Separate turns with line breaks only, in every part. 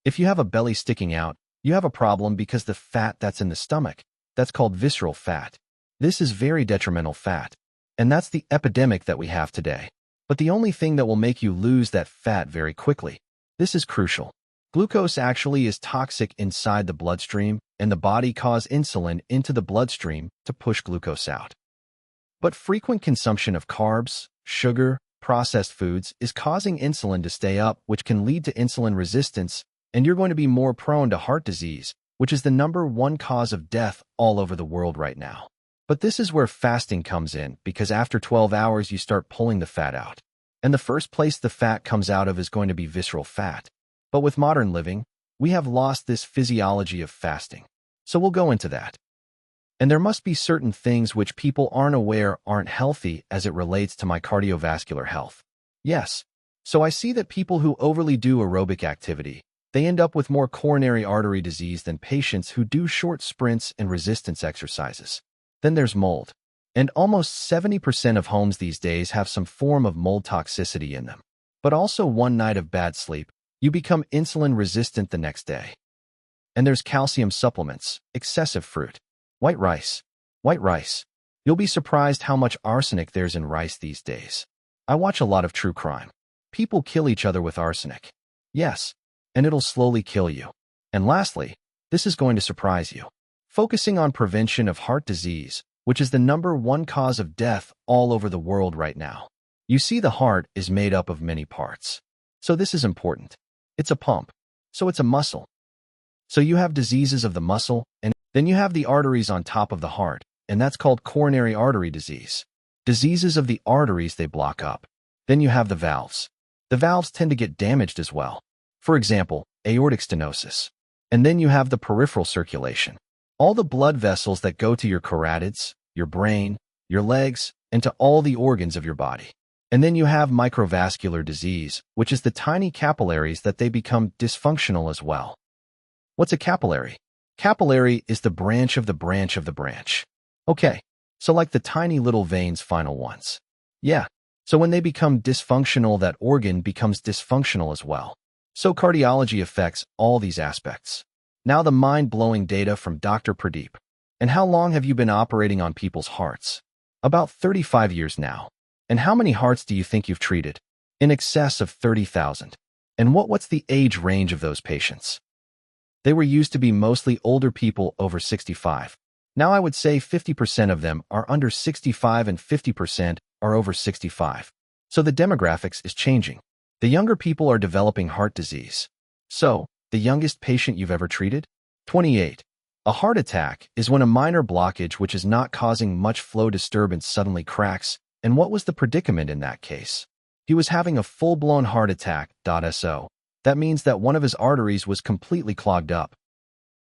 If you have a belly sticking out, you have a problem because the fat that's in the stomach, that's called visceral fat. This is very detrimental fat. And that's the epidemic that we have today. But the only thing that will make you lose that fat very quickly, this is crucial. Glucose actually is toxic inside the bloodstream, and the body causes insulin into the bloodstream to push glucose out. But frequent consumption of carbs, sugar, processed foods is causing insulin to stay up, which can lead to insulin resistance, and you're going to be more prone to heart disease, which is the #1 cause of death all over the world right now. But this is where fasting comes in, because after 12 hours you start pulling the fat out. And the first place the fat comes out of is going to be visceral fat. But with modern living, we have lost this physiology of fasting. So we'll go into that. And there must be certain things which people aren't aware aren't healthy as it relates to my cardiovascular health. Yes, so I see that people who overly do aerobic activity, they end up with more coronary artery disease than patients who do short sprints and resistance exercises. Then there's mold. And almost 70% of homes these days have some form of mold toxicity in them. But also one night of bad sleep, you become insulin resistant the next day. And there's calcium supplements, excessive fruit, white rice. White rice. You'll be surprised how much arsenic there's in rice these days. I watch a lot of true crime. People kill each other with arsenic. Yes, and it'll slowly kill you. And lastly, this is going to surprise you. Focusing on prevention of heart disease, which is the #1 cause of death all over the world right now. You see, the heart is made up of many parts. So this is important. It's a pump. So it's a muscle. So you have diseases of the muscle, and then you have the arteries on top of the heart, and that's called coronary artery disease. Diseases of the arteries, they block up. Then you have the valves. The valves tend to get damaged as well. For example, aortic stenosis. And then you have the peripheral circulation. All the blood vessels that go to your carotids, your brain, your legs, and to all the organs of your body. And then you have microvascular disease, which is the tiny capillaries that they become dysfunctional as well. What's a capillary? Capillary is the branch of the branch of the branch. Okay, so like the tiny little veins, final ones. Yeah, so when they become dysfunctional, that organ becomes dysfunctional as well. So cardiology affects all these aspects. Now the mind-blowing data from Dr. Pradeep. And how long have you been operating on people's hearts? About 35 years now. And how many hearts do you think you've treated? In excess of 30,000. And what's the age range of those patients? They were used to be mostly older people over 65. Now I would say 50% of them are under 65 and 50% are over 65. So the demographics is changing. The younger people are developing heart disease. So, the youngest patient you've ever treated? 28. A heart attack is when a minor blockage which is not causing much flow disturbance suddenly cracks. And what was the predicament in that case? He was having a full-blown heart attack. So, that means that one of his arteries was completely clogged up.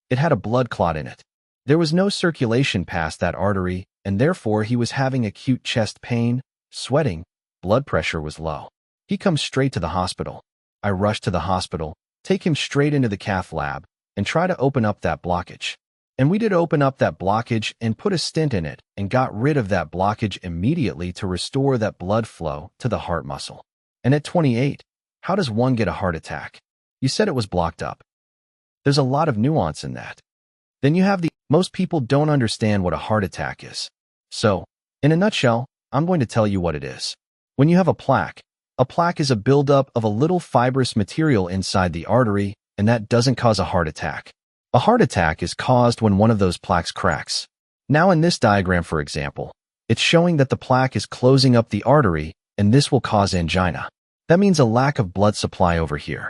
It had a blood clot in it. There was no circulation past that artery, and therefore he was having acute chest pain, sweating, blood pressure was low. He comes straight to the hospital. I rush to the hospital, take him straight into the cath lab, and try to open up that blockage. And we did open up that blockage and put a stent in it and got rid of that blockage immediately to restore that blood flow to the heart muscle. And at 28, how does one get a heart attack? You said it was blocked up. There's a lot of nuance in that. Then you have most people don't understand what a heart attack is. So, in a nutshell, I'm going to tell you what it is. When you have a plaque is a buildup of a little fibrous material inside the artery, and that doesn't cause a heart attack. A heart attack is caused when one of those plaques cracks. Now in this diagram, for example, it's showing that the plaque is closing up the artery, and this will cause angina. That means a lack of blood supply over here.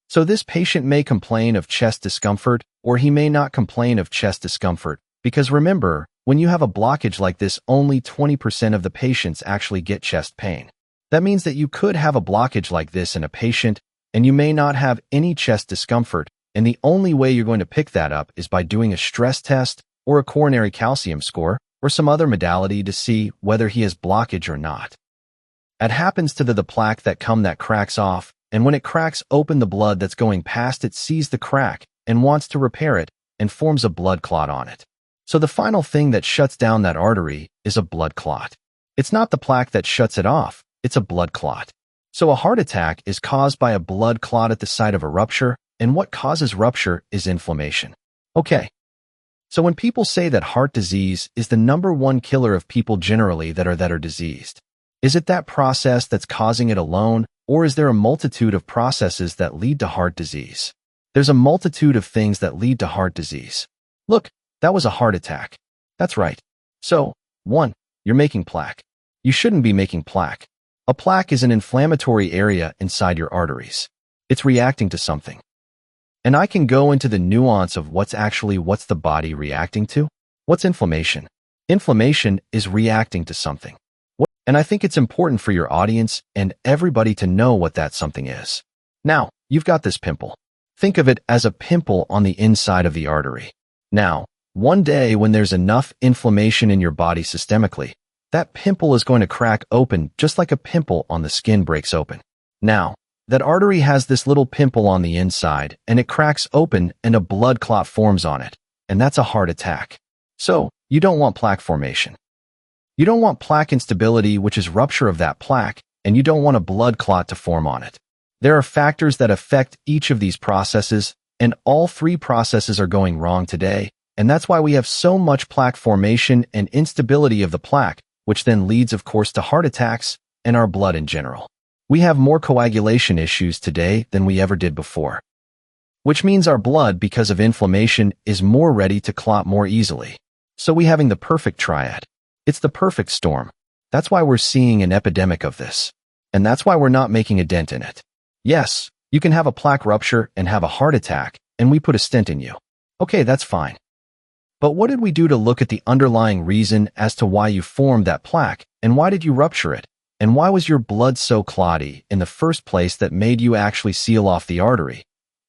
So this patient may complain of chest discomfort, or he may not complain of chest discomfort, because remember, when you have a blockage like this, only 20% of the patients actually get chest pain. That means that you could have a blockage like this in a patient, and you may not have any chest discomfort, and the only way you're going to pick that up is by doing a stress test or a coronary calcium score or some other modality to see whether he has blockage or not. It happens to the plaque that cracks off, and when it cracks open, the blood that's going past it sees the crack and wants to repair it and forms a blood clot on it. So the final thing that shuts down that artery is a blood clot. It's not the plaque that shuts it off, it's a blood clot. So a heart attack is caused by a blood clot at the site of a rupture, and what causes rupture is inflammation. Okay, so when people say that heart disease is the #1 killer of people generally that are diseased, is it that process that's causing it alone, or is there a multitude of processes that lead to heart disease? There's a multitude of things that lead to heart disease. Look, that was a heart attack. That's right. So, 1. You're making plaque. You shouldn't be making plaque. A plaque is an inflammatory area inside your arteries. It's reacting to something. And I can go into the nuance of what's the body reacting to? What's inflammation? Inflammation is reacting to something. And I think it's important for your audience and everybody to know what that something is. Now, you've got this pimple. Think of it as a pimple on the inside of the artery. Now, one day when there's enough inflammation in your body systemically, that pimple is going to crack open just like a pimple on the skin breaks open. Now, that artery has this little pimple on the inside, and it cracks open and a blood clot forms on it, and that's a heart attack. So, you don't want plaque formation. You don't want plaque instability, which is rupture of that plaque, and you don't want a blood clot to form on it. There are factors that affect each of these processes, and all 3 processes are going wrong today, and that's why we have so much plaque formation and instability of the plaque, which then leads, of course, to heart attacks and our blood in general. We have more coagulation issues today than we ever did before, which means our blood, because of inflammation, is more ready to clot more easily. So we're having the perfect triad. It's the perfect storm. That's why we're seeing an epidemic of this. And that's why we're not making a dent in it. Yes, you can have a plaque rupture and have a heart attack, and we put a stent in you. Okay, that's fine. But what did we do to look at the underlying reason as to why you formed that plaque, and why did you rupture it? And why was your blood so clotty in the first place that made you actually seal off the artery?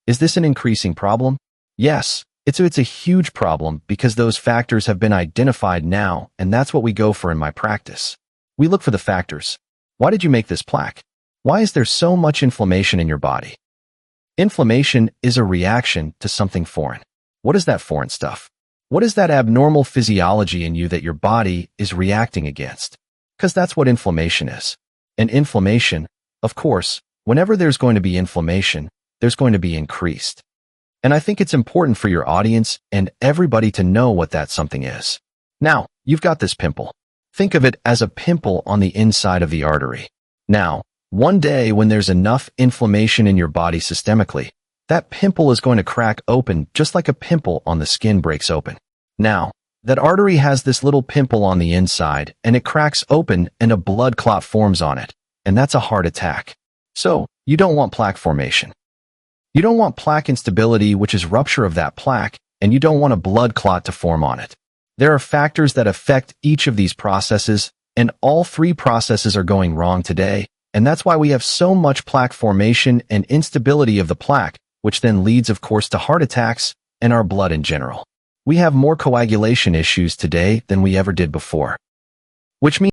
Is this an increasing problem? Yes, it's a huge problem because those factors have been identified now, and that's what we go for in my practice. We look for the factors. Why did you make this plaque? Why is there so much inflammation in your body? Inflammation is a reaction to something foreign. What is that foreign stuff? What is that abnormal physiology in you that your body is reacting against? Because that's what inflammation is. And inflammation, of course, whenever there's going to be inflammation, there's going to be increased. And I think it's important for your audience and everybody to know what that something is. Now, you've got this pimple. Think of it as a pimple on the inside of the artery. Now, one day when there's enough inflammation in your body systemically, that pimple is going to crack open just like a pimple on the skin breaks open. Now, that artery has this little pimple on the inside, and it cracks open and a blood clot forms on it, and that's a heart attack. So, you don't want plaque formation. You don't want plaque instability, which is rupture of that plaque, and you don't want a blood clot to form on it. There are factors that affect each of these processes, and all 3 processes are going wrong today, and that's why we have so much plaque formation and instability of the plaque, which then leads, of course, to heart attacks and our blood in general. We have more coagulation issues today than we ever did before, which means